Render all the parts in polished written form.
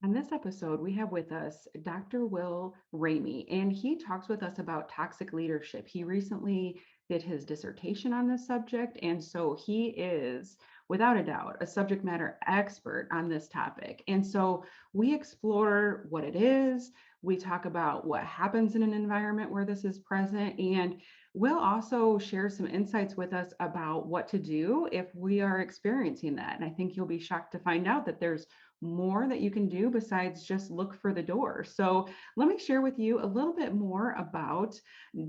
On this episode, we have with us Dr. Will Ramey, and he talks with us about toxic leadership. He recently did his dissertation on this subject, and so he is, without a doubt, a subject matter expert on this topic. And so we explore what it is, we talk about what happens in an environment where this is present, and Will also share some insights with us about what to do if we are experiencing that. And I think you'll be shocked to find out that there's more that you can do besides just look for the door. So let me share with you a little bit more about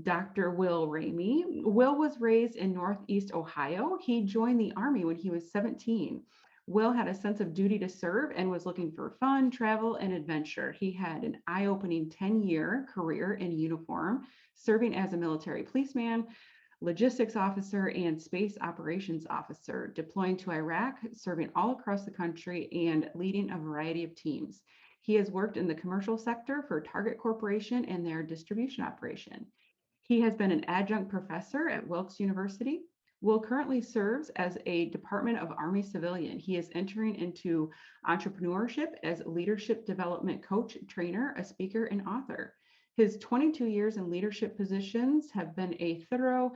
Dr. Will Ramey. Will was raised in Northeast Ohio. He joined the Army when he was 17. Will had a sense of duty to serve and was looking for fun, travel, and adventure. He had an eye opening 10-year career in uniform, serving as a military policeman, logistics officer, and space operations officer, deploying to Iraq, serving all across the country, and leading a variety of teams. He has worked in the commercial sector for Target Corporation and their distribution operation. He has been an adjunct professor at Wilkes University. Will currently serves as a Department of Army civilian. He is entering into entrepreneurship as leadership development coach, trainer, a speaker, and author. His 22 years in leadership positions have been a thorough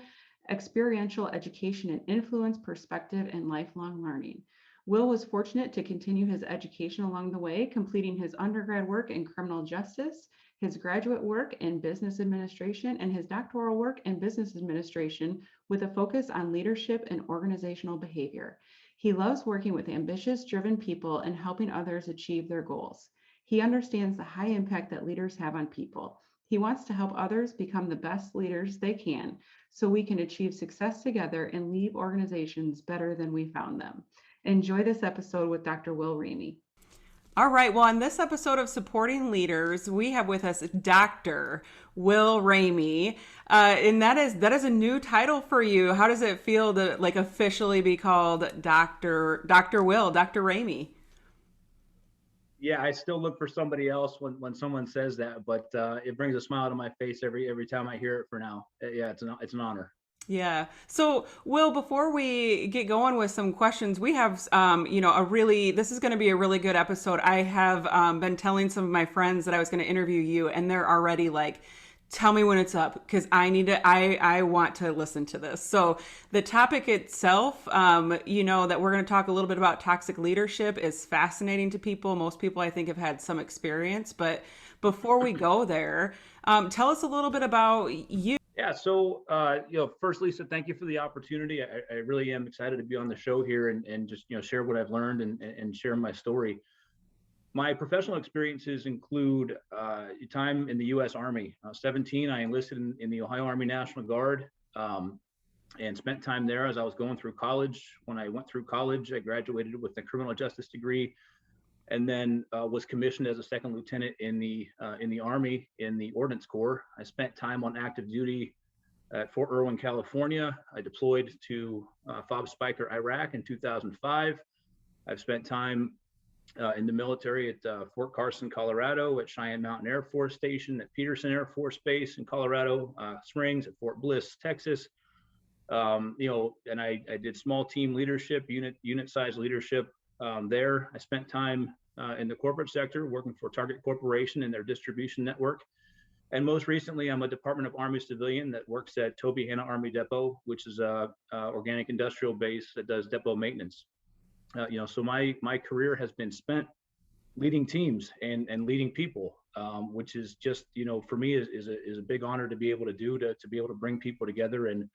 experiential education and influence, perspective, and lifelong learning. Will was fortunate to continue his education along the way, completing his undergrad work in criminal justice, his graduate work in business administration, and his doctoral work in business administration with a focus on leadership and organizational behavior. He loves working with ambitious, driven people and helping others achieve their goals. He understands the high impact that leaders have on people. He wants to help others become the best leaders they can so we can achieve success together and leave organizations better than we found them. Enjoy this episode with Dr. Will Ramey. All right. Well, on this episode of Supporting Leaders, we have with us Dr. Will Ramey, and that is a new title for you. How does it feel to like officially be called Dr. Will, Dr. Ramey? Yeah, I still look for somebody else when someone says that, but it brings a smile to my face every time I hear it. For now, yeah, it's an honor. Yeah. So, Will, before we get going with some questions, we have, this is going to be a really good episode. I have been telling some of my friends that I was going to interview you, and they're already like, tell me when it's up because I want to listen to this. So the topic itself, that we're going to talk a little bit about toxic leadership is fascinating to people. Most people I think have had some experience, but before we go there, tell us a little bit about you. Yeah. So, first, Lisa, thank you for the opportunity. I really am excited to be on the show here and just share what I've learned and share my story. My professional experiences include time in the U.S. Army. 17, I enlisted in the Ohio Army National Guard and spent time there as I was going through college. When I went through college, I graduated with a criminal justice degree and then was commissioned as a second lieutenant in the Army in the Ordnance Corps. I spent time on active duty at Fort Irwin, California. I deployed to Fob Spiker, Iraq in 2005. I've spent time in the military at Fort Carson, Colorado, at Cheyenne Mountain Air Force Station, at Peterson Air Force Base in Colorado Springs, at Fort Bliss, Texas. And I did small team leadership, unit size leadership there. I spent time in the corporate sector working for Target Corporation and their distribution network. And most recently, I'm a Department of Army civilian that works at Toby Hanna Army Depot, which is a organic industrial base that does depot maintenance. So my career has been spent leading teams and leading people, which is just for me is a big honor to be able to do to be able to bring people together and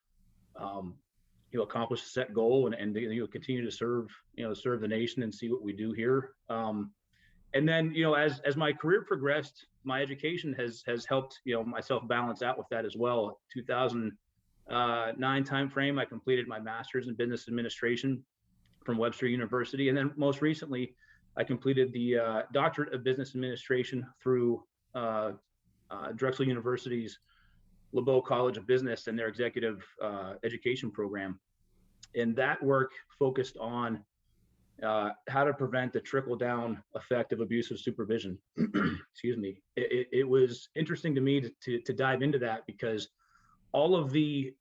accomplish a set goal and continue to serve the nation and see what we do here. And then as my career progressed, my education has helped myself balance out with that as well. 2009 timeframe, I completed my master's in business administration from Webster University, and then most recently, I completed the doctorate of business administration through Drexel University's LeBeau College of Business and their executive education program. And that work focused on how to prevent the trickle down effect of abusive supervision. Excuse me. It was interesting to me to dive into that because all of the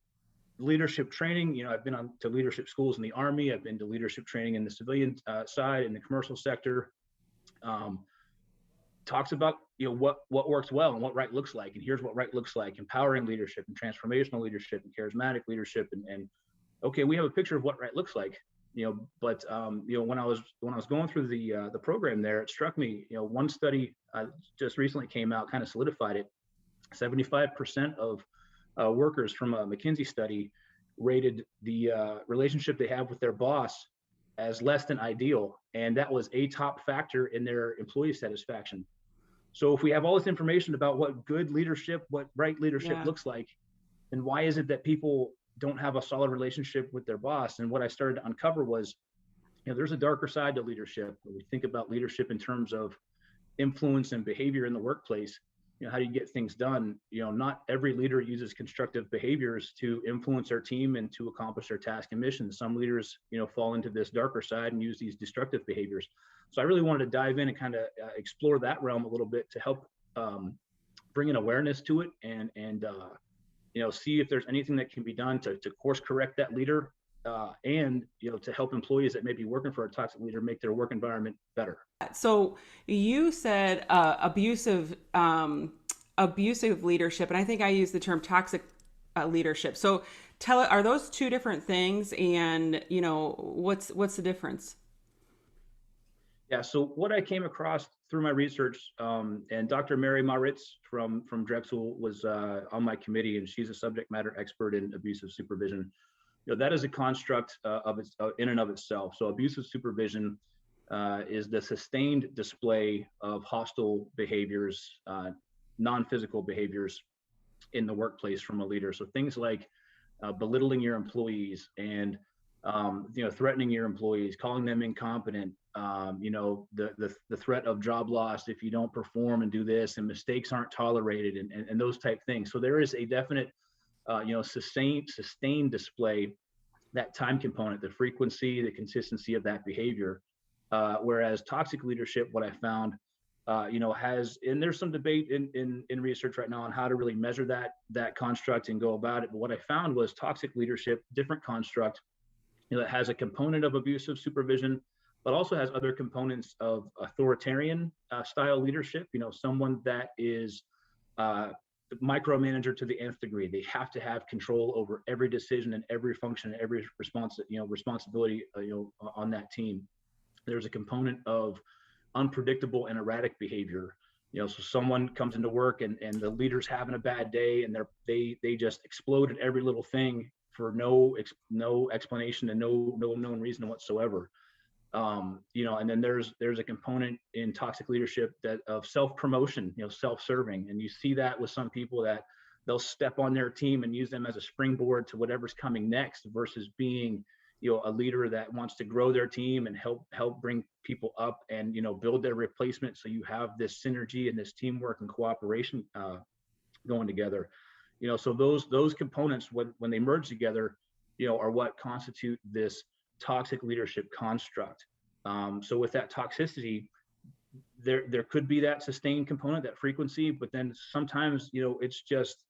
leadership training, I've been on to leadership schools in the Army. I've been to leadership training in the civilian side, in the commercial sector. talks about, what works well and what right looks like, and here's what right looks like: empowering leadership and transformational leadership and charismatic leadership. And okay, we have a picture of what right looks like, but when I was going through the program there, it struck me, one study just recently came out, kind of solidified it. 75% of workers from a McKinsey study rated the relationship they have with their boss as less than ideal, and that was a top factor in their employee satisfaction. So if we have all this information about what good leadership, what right leadership looks like, then why is it that people don't have a solid relationship with their boss? And what I started to uncover was, there's a darker side to leadership. When we think about leadership in terms of influence and behavior in the workplace, how do you get things done? Not every leader uses constructive behaviors to influence their team and to accomplish their task and mission. Some leaders, fall into this darker side and use these destructive behaviors. So I really wanted to dive in and kind of explore that realm a little bit to help bring an awareness to it, and see if there's anything that can be done to course correct that leader, and to help employees that may be working for a toxic leader make their work environment better. So you said abusive leadership, and I think I used the term toxic leadership. So are those two different things? And what's the difference? Yeah. So what I came across through my research, and Dr. Mary Maritz from Drexel was on my committee, and she's a subject matter expert in abusive supervision. That is a construct of its in and of itself. So abusive supervision is the sustained display of hostile behaviors, non-physical behaviors in the workplace from a leader. So things like belittling your employees and threatening your employees, calling them incompetent, the threat of job loss if you don't perform and do this, and mistakes aren't tolerated, and those type things. So there is a definite sustained display, that time component, the frequency, the consistency of that behavior. Whereas toxic leadership, what I found, has, and there's some debate in research right now on how to really measure that construct and go about it. But what I found was toxic leadership, different construct, that has a component of abusive supervision, but also has other components of authoritarian style leadership. Someone that is micromanager to the nth degree. They have to have control over every decision and every function and every responsibility, on that team. There's a component of unpredictable and erratic behavior. So someone comes into work and the leader's having a bad day, and they just explode at every little thing for no explanation and no known reason whatsoever. And then there's a component in toxic leadership that of self-promotion, self-serving. And you see that with some people, that they'll step on their team and use them as a springboard to whatever's coming next, versus being, a leader that wants to grow their team and help bring people up and, build their replacement. So you have this synergy and this teamwork and cooperation going together. So those components, when they merge together, are what constitute this toxic leadership construct. So with that toxicity, there could be that sustained component, that frequency, but then sometimes, it's just,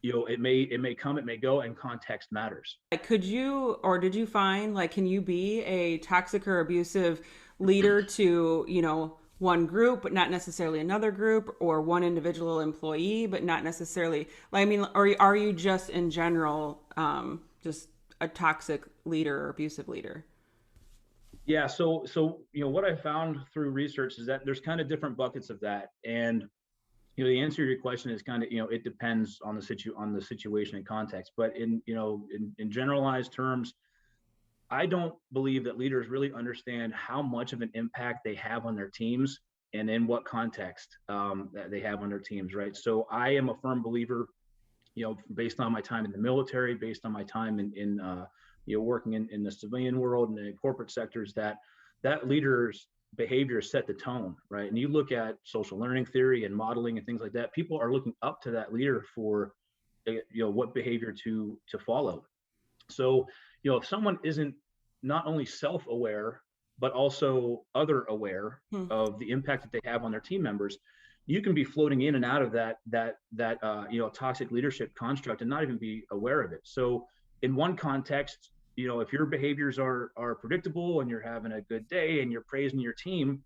it may come, it may go, and context matters. Did you find, can you be a toxic or abusive leader to, one group, but not necessarily another group, or one individual employee, but not necessarily, or are you just in general, just a toxic leader or abusive leader? Yeah. So, what I found through research is that there's kind of different buckets of that. And, the answer to your question is kind of, it depends on the situation and context, but in generalized terms, I don't believe that leaders really understand how much of an impact they have on their teams and in what context that they have on their teams, right? So I am a firm believer, based on my time in the military, based on my time in working in the civilian world and the corporate sectors, that leaders' behavior set the tone, right? And you look at social learning theory and modeling and things like that, people are looking up to that leader for, what behavior to follow. So, if someone isn't not only self-aware, but also other aware of the impact that they have on their team members, you can be floating in and out of that toxic leadership construct and not even be aware of it. So in one context, if your behaviors are predictable and you're having a good day and you're praising your team,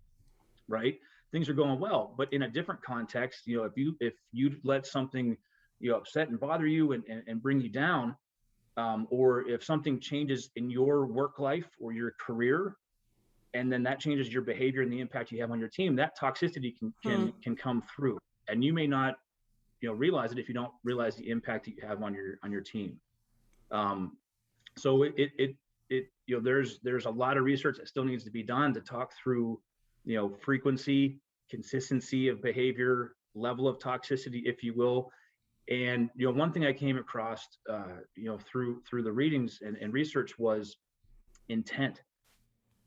right, things are going well. But in a different context, if you let something, upset and bother you and bring you down, or if something changes in your work life or your career, and then that changes your behavior and the impact you have on your team, that toxicity can come through, and you may not realize it if you don't realize the impact that you have on your team. So there's a lot of research that still needs to be done to talk through frequency, consistency of behavior, level of toxicity, if you will. And one thing I came across through the readings and research was intent.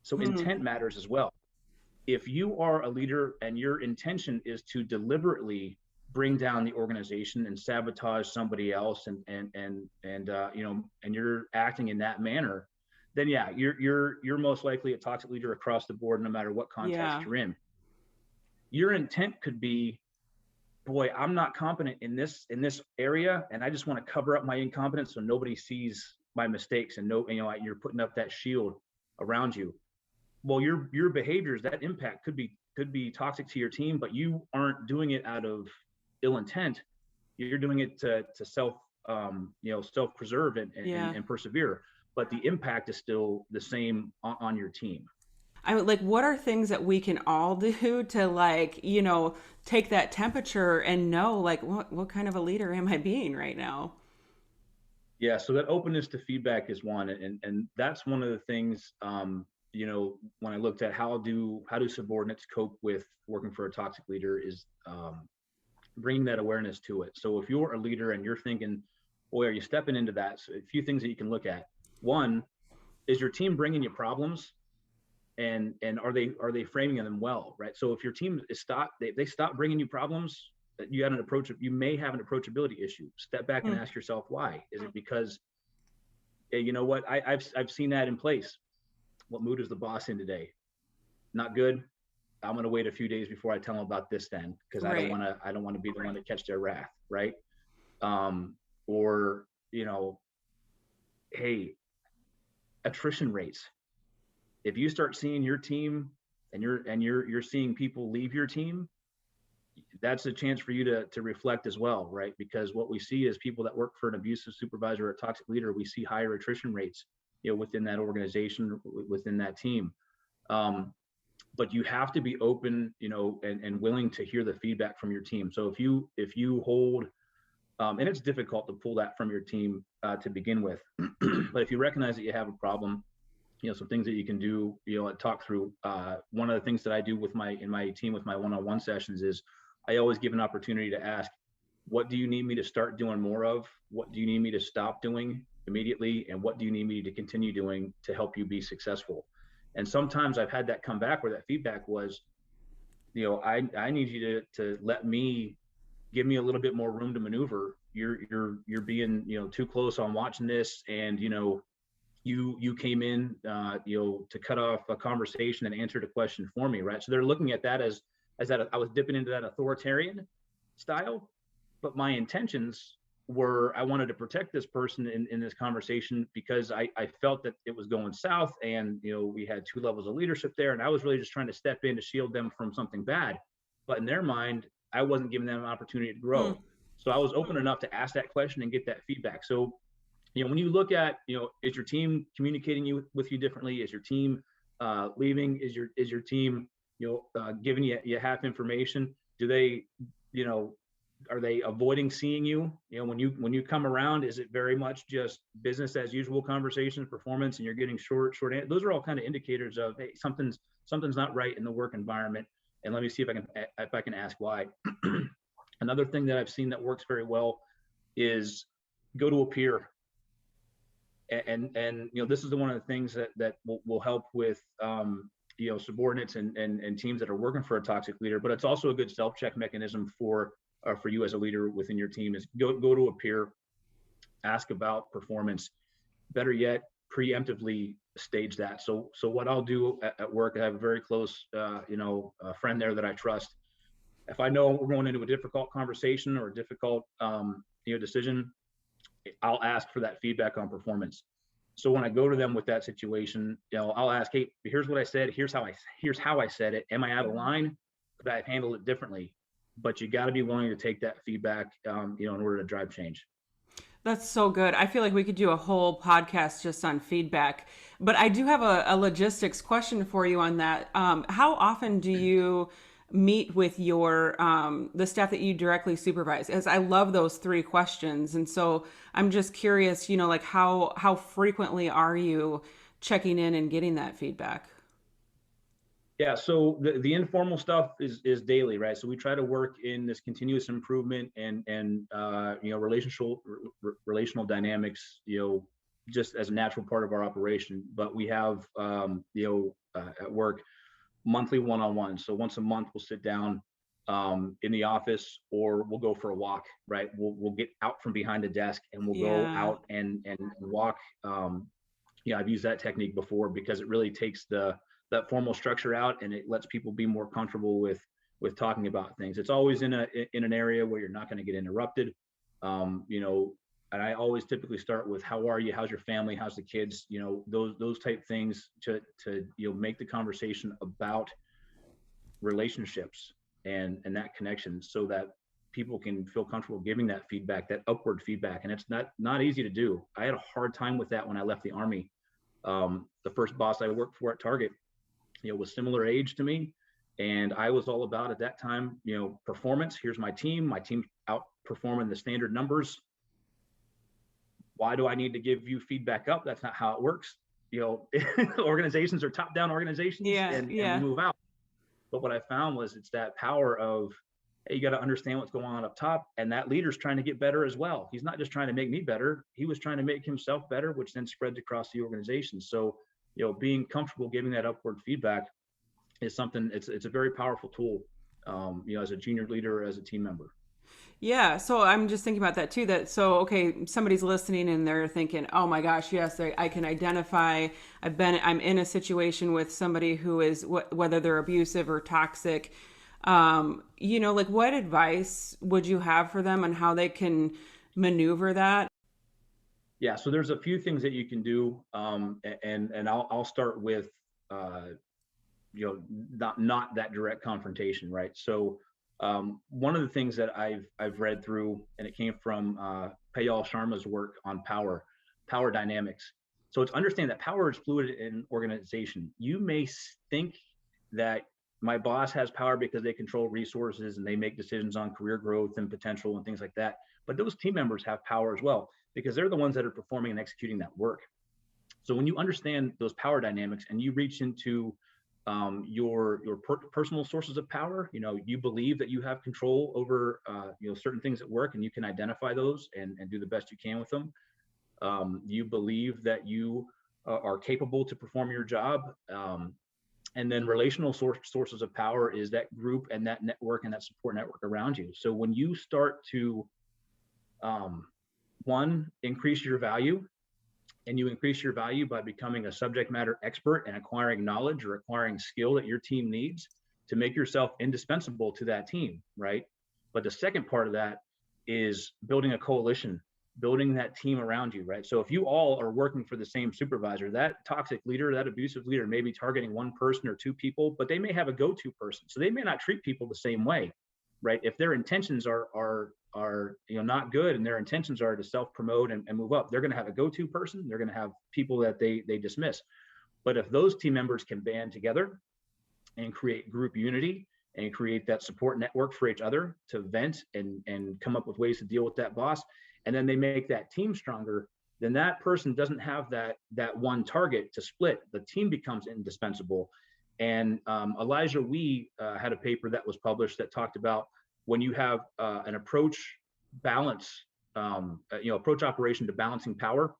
So intent matters as well. If you are a leader and your intention is to deliberately bring down the organization and sabotage somebody else, and you're acting in that manner, then yeah, you're most likely a toxic leader across the board, no matter what context you're in. Your intent could be, boy, I'm not competent in this area, and I just want to cover up my incompetence so nobody sees my mistakes, and you're putting up that shield around you. Well, your behaviors, that impact could be toxic to your team, but you aren't doing it out of ill intent. You're doing it to self-preserve and persevere, but the impact is still the same on your team. I mean, like, what are things that we can all do to take that temperature and know, like, what kind of a leader am I being right now? Yeah, so that openness to feedback is one, and that's one of the things. When I looked at how do subordinates cope with working for a toxic leader, is bringing that awareness to it. So if you're a leader and you're thinking, boy, are you stepping into that? So a few things that you can look at. One, is your team bringing you problems, and are they framing them well, right? So if your team is they stop bringing you problems, that you may have an approachability issue. Step back and ask yourself why. Is it because, hey, you know what, I've seen that in place. What mood is the boss in today? Not good. I'm going to wait a few days before I tell them about this then, because I don't want to be the one to catch their wrath, right? Or hey, attrition rates. If you start seeing your team and you're seeing people leave your team, that's a chance for you to reflect as well, right? Because what we see is people that work for an abusive supervisor or a toxic leader, we see higher attrition rates within that organization, within that team. But you have to be open, and willing to hear the feedback from your team. So if you hold, and it's difficult to pull that from your team to begin with, but if you recognize that you have a problem, some things that you can do, talk through. One of the things that I do in my team with my one-on-one sessions is I always give an opportunity to ask, what do you need me to start doing more of? What do you need me to stop doing immediately? And what do you need me to continue doing to help you be successful? And sometimes I've had that come back where that feedback was, I need you to give me a little bit more room to maneuver. You're being, too close on watching this. And, you came in, to cut off a conversation and answered a question for me. Right. So they're looking at that as that I was dipping into that authoritarian style, but my intentions were, I wanted to protect this person in this conversation, because I felt that it was going south, and we had two levels of leadership there, and I was really just trying to step in to shield them from something bad. But in their mind, I wasn't giving them an opportunity to grow. So I was open enough to ask that question and get that feedback. So when you look at, is your team communicating with you differently? Is your team leaving? Is your team giving you half information? Do they are they avoiding seeing you? When you come around, is it very much just business as usual conversations, performance, and you're getting short? Those are all kind of indicators of, hey, something's not right in the work environment, and let me see if I can ask why. Another thing that I've seen that works very well is go to a peer. And this is one of the things that will help with subordinates and teams that are working for a toxic leader. But it's also a good self-check mechanism for you as a leader within your team, is go to a peer, ask about performance. Better yet, preemptively stage that. So what I'll do at work, I have a very close a friend there that I trust. If I know we're going into a difficult conversation or a difficult decision, I'll ask for that feedback on performance. So when I go to them with that situation, I'll ask, hey, here's what I said. Here's how I said it. Am I out of line? but I've handled it differently. But you got to be willing to take that feedback, in order to drive change. That's so good. I feel like we could do a whole podcast just on feedback. But I do have a logistics question for you on that. How often do you meet with your the staff that you directly supervise? As I love those three questions, and so I'm just curious. Like how frequently are you checking in and getting that feedback? Yeah, so the informal stuff is daily, right? So we try to work in this continuous improvement and relational dynamics, just as a natural part of our operation. But we have at work monthly one-on-one. So once a month we'll sit down in the office, or we'll go for a walk, right? We'll get out from behind the desk and we'll go Yeah. out and walk. I've used that technique before because it really takes that formal structure out, and it lets people be more comfortable with talking about things. It's always in an area where you're not going to get interrupted. And I always typically start with, how are you? How's your family? How's the kids? Those type things to make the conversation about relationships and that connection, so that people can feel comfortable giving that feedback, that upward feedback. And it's not easy to do. I had a hard time with that when I left the Army. The first boss I worked for at Target, was similar age to me. And I was all about, at that time, performance. Here's my team's outperforming the standard numbers. Why do I need to give you feedback up? That's not how it works. Organizations are top-down organizations, and we move out. But what I found was, it's that power of, hey, you got to understand what's going on up top. And that leader's trying to get better as well. He's not just trying to make me better. He was trying to make himself better, which then spreads across the organization. So, being comfortable giving that upward feedback is something, it's a very powerful tool, as a junior leader, as a team member. Yeah, so I'm just thinking about that too. Okay, somebody's listening and they're thinking, "Oh my gosh, yes, I can identify. I'm in a situation with somebody who is whether they're abusive or toxic." Like, what advice would you have for them on how they can maneuver that? Yeah, so there's a few things that you can do, and I'll start with not that direct confrontation, right? So one of the things that I've read through, and it came from Payal Sharma's work on power dynamics. So it's understand that power is fluid in organization. You may think that my boss has power because they control resources and they make decisions on career growth and potential and things like that. But those team members have power as well, because they're the ones that are performing and executing that work. So when you understand those power dynamics and you reach into your personal sources of power, you believe that you have control over certain things at work, and you can identify those and do the best you can with them. You believe that you are capable to perform your job. And then relational sources of power is that group and that network and that support network around you. So when you start to increase your value, and you increase your value by becoming a subject matter expert and acquiring knowledge or acquiring skill that your team needs to make yourself indispensable to that team, right? But the second part of that is building a coalition, building that team around you, right? So if you all are working for the same supervisor, that toxic leader, that abusive leader may be targeting one person or two people, but they may have a go-to person. So they may not treat people the same way, right? If their intentions are not good, and their intentions are to self-promote and move up, they're going to have a go-to person. They're going to have people that they dismiss. But if those team members can band together and create group unity and create that support network for each other to vent and come up with ways to deal with that boss, and then they make that team stronger, then that person doesn't have that one target to split. The team becomes indispensable. And Elijah Wee had a paper that was published that talked about when you have an approach operation to balancing power,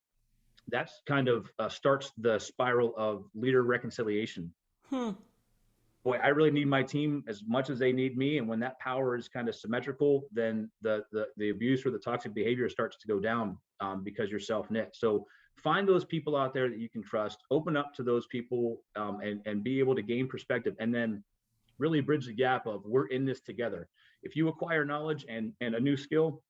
that's kind of starts the spiral of leader reconciliation. Boy, I really need my team as much as they need me. And when that power is kind of symmetrical, then the abuse or the toxic behavior starts to go down because you're self-knit. So find those people out there that you can trust, open up to those people, and be able to gain perspective, and then really bridge the gap of, we're in this together. If you acquire knowledge and a new skill,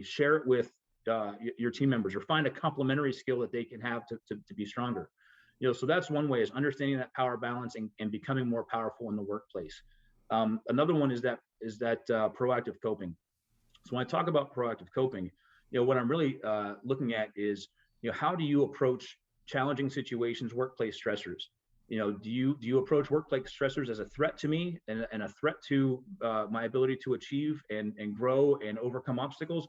share it with your team members, or find a complementary skill that they can have to be stronger. So that's one way, is understanding that power balance and becoming more powerful in the workplace. Another one is that proactive coping. So when I talk about proactive coping, what I'm really looking at is, how do you approach challenging situations, workplace stressors? Do you approach workplace stressors as a threat to me and a threat to my ability to achieve and grow and overcome obstacles,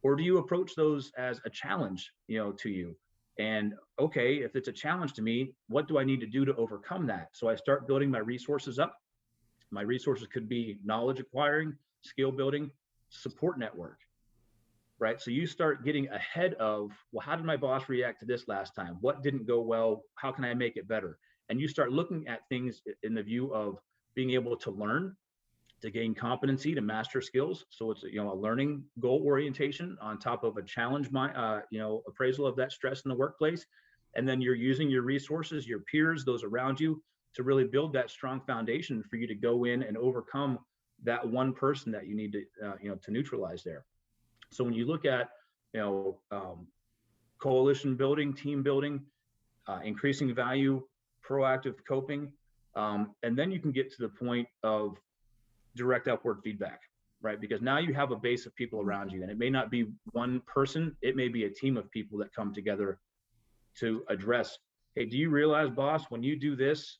or do you approach those as a challenge, to you? And okay, if it's a challenge to me, what do I need to do to overcome that? So I start building my resources up. My resources could be knowledge acquiring, skill building, support network, right? So you start getting ahead of, well, how did my boss react to this last time? What didn't go well? How can I make it better? And you start looking at things in the view of being able to learn, to gain competency, to master skills. So it's a learning goal orientation on top of a challenge, appraisal of that stress in the workplace. And then you're using your resources, your peers, those around you, to really build that strong foundation for you to go in and overcome that one person that you need to neutralize there. So when you look at coalition building, team building, increasing value, proactive coping, and then you can get to the point of direct upward feedback, right? Because now you have a base of people around you, and it may not be one person, it may be a team of people that come together to address, hey, do you realize, boss, when you do this,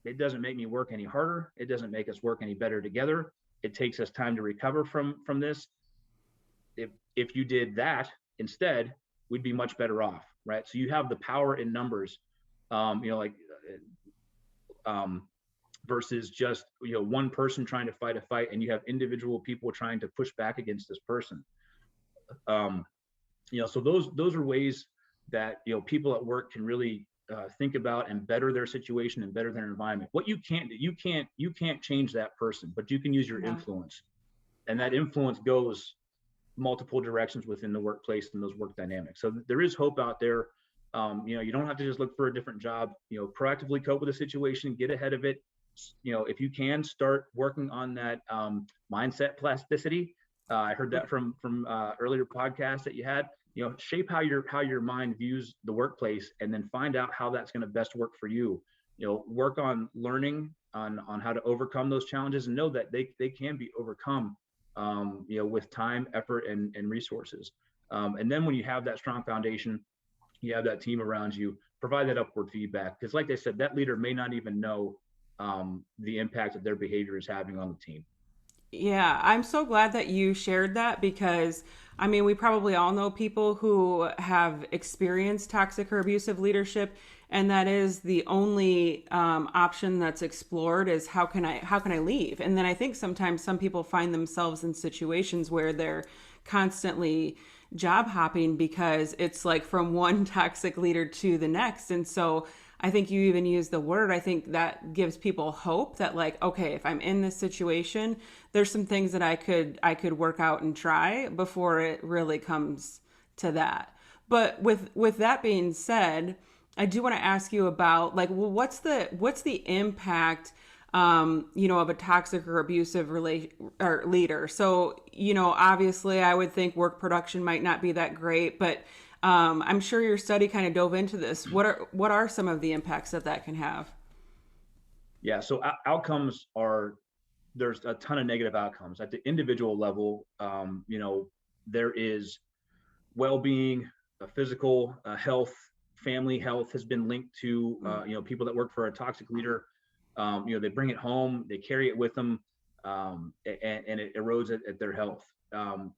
it doesn't make me work any harder, it doesn't make us work any better together, it takes us time to recover from this. If you did that instead, we'd be much better off, right? So you have the power in numbers, versus just one person trying to fight a fight, and you have individual people trying to push back against this person. So those are ways that people at work can really think about and better their situation and better their environment. What you can't do, you can't change that person, but you can use your influence, and that influence goes multiple directions within the workplace and those work dynamics. So there is hope out there. You don't have to just look for a different job. Proactively cope with a situation, get ahead of it. If you can, start working on that mindset plasticity. I heard that from earlier podcasts that you had. Shape how your mind views the workplace, and then find out how that's going to best work for you. Work on learning on how to overcome those challenges, and know that they can be overcome. With time, effort, and resources. And then when you have that strong foundation, you have that team around you, provide that upward feedback. Because like I said, that leader may not even know the impact that their behavior is having on the team. Yeah, I'm so glad that you shared that, because we probably all know people who have experienced toxic or abusive leadership, and that is the only option that's explored is how can I leave? And then I think sometimes some people find themselves in situations where they're constantly job hopping because it's like from one toxic leader to the next. And so I think you even use the word, I think that gives people hope that, like, okay, if I'm in this situation, there's some things that I could work out and try before it really comes to that. But with that being said, I do want to ask you about, like, well, what's the impact of a toxic or abusive leader? So, obviously I would think work production might not be that great, but I'm sure your study kind of dove into this. What are some of the impacts that can have? Yeah, so outcomes there's a ton of negative outcomes at the individual level. There is well-being, physical health, family health has been linked to people that work for a toxic leader. They bring it home, they carry it with them, and it erodes at their health.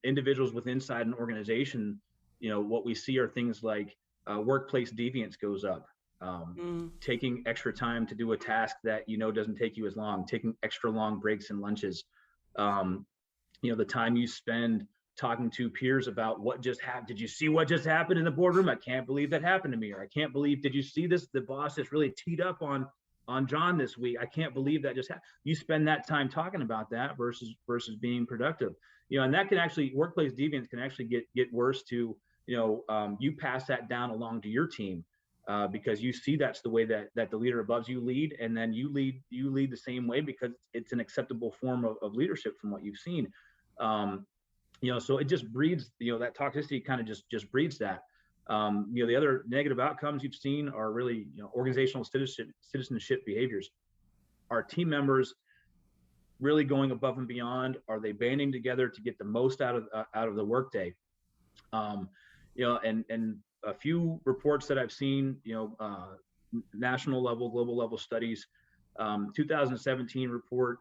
Individuals with inside an organization, what we see are things like workplace deviance goes up, taking extra time to do a task that doesn't take you as long, taking extra long breaks and lunches, the time you spend talking to peers about what just happened. Did you see what just happened in the boardroom? I can't believe that happened to me. Or I can't believe, did you see this? The boss is really teed up on John this week. I can't believe that just happened. You spend that time talking about that versus being productive. And that can actually, workplace deviance can actually get worse to, you pass that down along to your team because you see that's the way that the leader above you lead, and then you lead the same way because it's an acceptable form of leadership from what you've seen. So it just breeds, that toxicity kind of just breeds that. The other negative outcomes you've seen are really, organizational citizenship behaviors. Our team members really going above and beyond? Are they banding together to get the most out of the workday? And a few reports that I've seen, national level, global level studies. 2017 report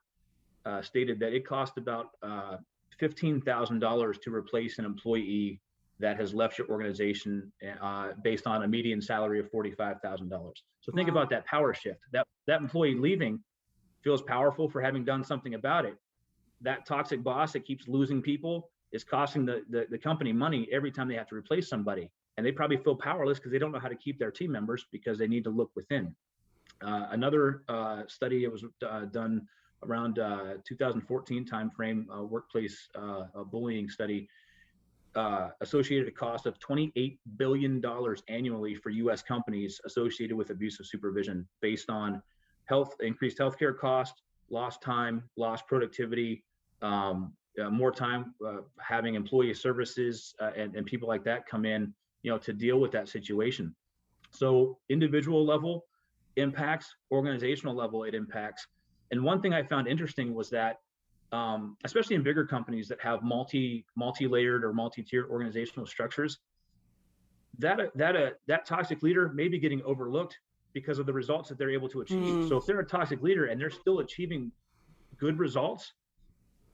stated that it cost about $15,000 to replace an employee that has left your organization based on a median salary of $45,000. So think about that power shift. That employee leaving feels powerful for having done something about it. That toxic boss that keeps losing people is costing the company money every time they have to replace somebody. And they probably feel powerless because they don't know how to keep their team members because they need to look within. Another study, it was done around 2014 timeframe, workplace bullying study, associated a cost of $28 billion annually for U.S. companies associated with abusive supervision based on increased healthcare cost, lost time, lost productivity, more time having employee services and people like that come in, to deal with that situation. So individual level impacts, organizational level it impacts. And one thing I found interesting was that, especially in bigger companies that have multi-layered or multi-tiered organizational structures, that toxic leader may be getting overlooked because of the results that they're able to achieve. So if they're a toxic leader and they're still achieving good results,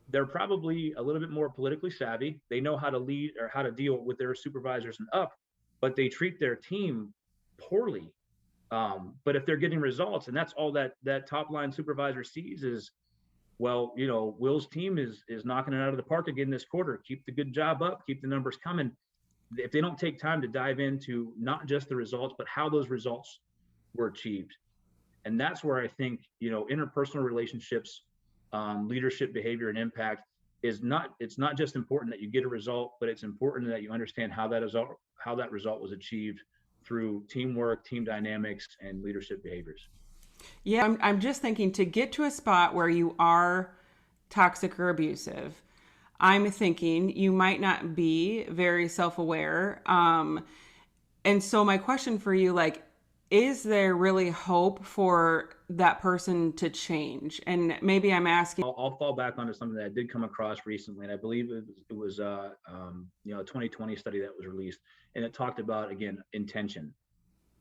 they're probably a little bit more politically savvy. They know how to lead or how to deal with their supervisors and up, but they treat their team poorly. But if they're getting results, and that's all that top line supervisor sees is, well, Will's team is knocking it out of the park again this quarter. Keep the good job up, keep the numbers coming. If they don't take time to dive into not just the results, but how those results were achieved. And that's where I think, interpersonal relationships, leadership, behavior, and impact it's not just important that you get a result, but it's important that you understand how that result was achieved through teamwork, team dynamics, and leadership behaviors. Yeah, I'm just thinking, to get to a spot where you are toxic or abusive, I'm thinking you might not be very self-aware. And so my question for you, is there really hope for that person to change? And maybe I'm asking. I'll fall back onto something that I did come across recently, and I believe it was a 2020 study that was released, and it talked about, again, intention,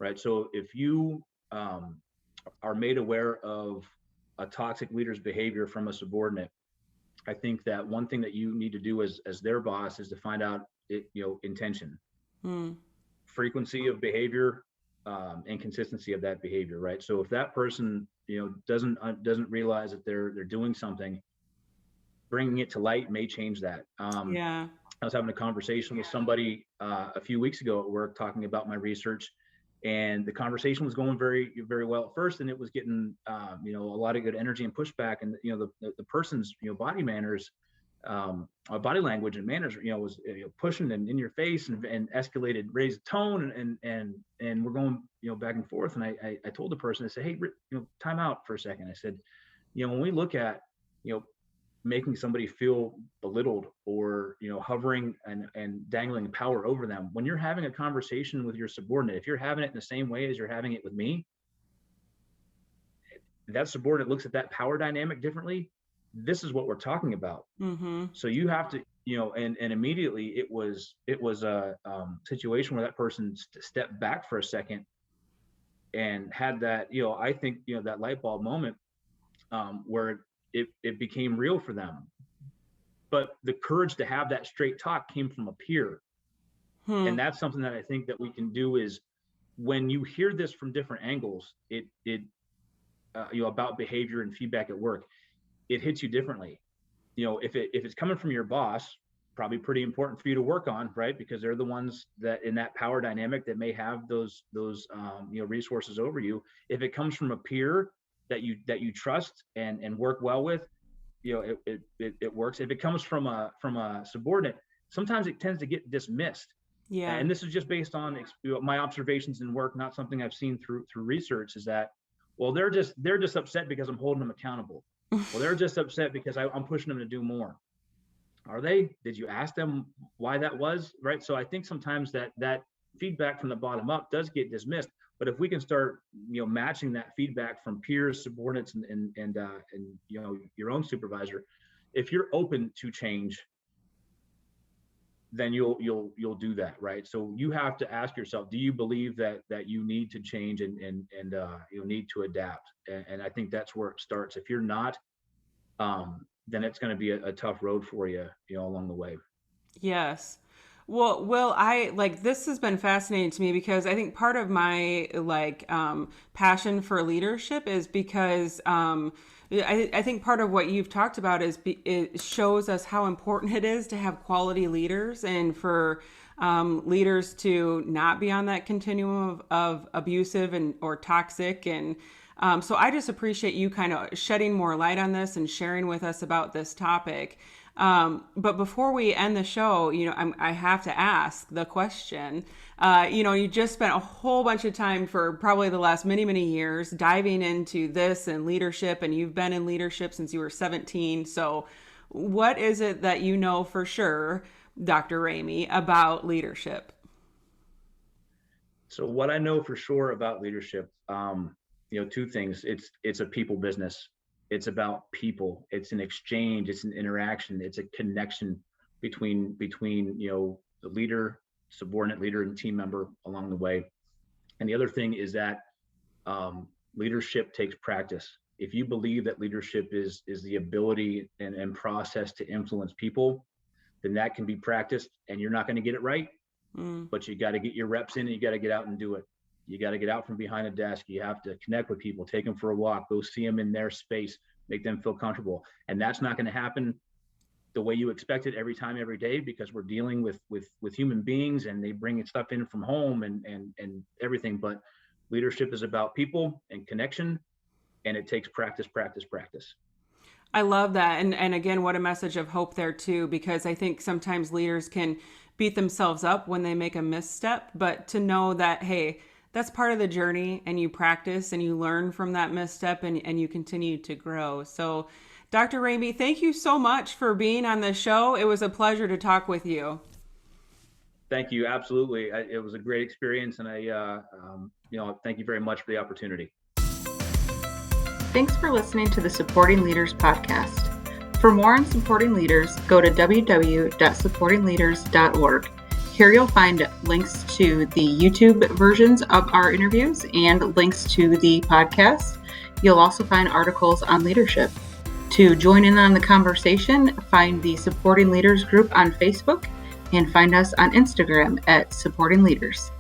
right? So if you are made aware of a toxic leader's behavior from a subordinate, I think that one thing that you need to do as their boss is to find out intention, frequency of behavior, and consistency of that behavior, right? So if that person doesn't realize that they're doing something, bringing it to light may change that. I was having a conversation with somebody a few weeks ago at work, talking about my research, and the conversation was going very, very well at first, and it was getting a lot of good energy and pushback, and the person's body manners, body language and manners was pushing and in your face and escalated, raised tone, and we're going back and forth. And I told the person, I said, hey, time out for a second. I said, when we look at making somebody feel belittled or hovering and dangling power over them, when you're having a conversation with your subordinate, if you're having it in the same way as you're having it with me, that subordinate looks at that power dynamic differently. This is what we're talking about. So you have to and immediately it was a situation where that person stepped back for a second and had that I think that light bulb moment where it became real for them. But the courage to have that straight talk came from a peer. And that's something that I think that we can do, is when you hear this from different angles, it about behavior and feedback at work, it hits you differently. If it's coming from your boss, probably pretty important for you to work on, right? Because they're the ones that in that power dynamic that may have those resources over you. If it comes from a peer that you trust and work well with, it works. If it comes from a subordinate, sometimes it tends to get dismissed. Yeah. And this is just based on my observations in work, not something I've seen through research, is that, well, they're just upset because I'm holding them accountable. Well, they're just upset because I'm pushing them to do more. Are they? Did you ask them why that was? Right. So I think sometimes that feedback from the bottom up does get dismissed. But if we can start, matching that feedback from peers, subordinates, and your own supervisor, if you're open to change, then you'll do that, right? So you have to ask yourself, do you believe that you need to change and you need to adapt? And I think that's where it starts. If you're not, then it's going to be a tough road for you, along the way. Yes. Well, I like this has been fascinating to me because I think part of my passion for leadership is because I think part of what you've talked about is it shows us how important it is to have quality leaders and for leaders to not be on that continuum of abusive and or toxic. And so I just appreciate you kind of shedding more light on this and sharing with us about this topic. But before we end the show, I have to ask the question. You just spent a whole bunch of time for probably the last many, many years diving into this and leadership, and you've been in leadership since you were 17. So what is it that you know for sure, Dr. Ramey, about leadership? So what I know for sure about leadership, two things. It's a people business. It's about people. It's an exchange. It's an interaction. It's a connection between the leader, subordinate leader, and team member along the way. And the other thing is that leadership takes practice. If you believe that leadership is the ability and process to influence people, then that can be practiced. And you're not going to get it right, but you got to get your reps in, and you got to get out and do it. You got to get out from behind a desk. You have to connect with people, take them for a walk, go see them in their space, make them feel comfortable. And that's not going to happen the way you expect it every time, every day, because we're dealing with human beings and they bring stuff in from home and everything. But leadership is about people and connection, and it takes practice, practice, practice. I love that. And again, what a message of hope there too, because I think sometimes leaders can beat themselves up when they make a misstep, but to know that, hey, that's part of the journey, and you practice and you learn from that misstep, and you continue to grow. So Dr. Ramey, thank you so much for being on the show. It was a pleasure to talk with you. Thank you. Absolutely. It was a great experience. And I thank you very much for the opportunity. Thanks for listening to the Supporting Leaders podcast. For more on supporting leaders, go to www.supportingleaders.org. Here you'll find links to the YouTube versions of our interviews and links to the podcast. You'll also find articles on leadership. To join in on the conversation, find the Supporting Leaders group on Facebook and find us on Instagram at Supporting Leaders.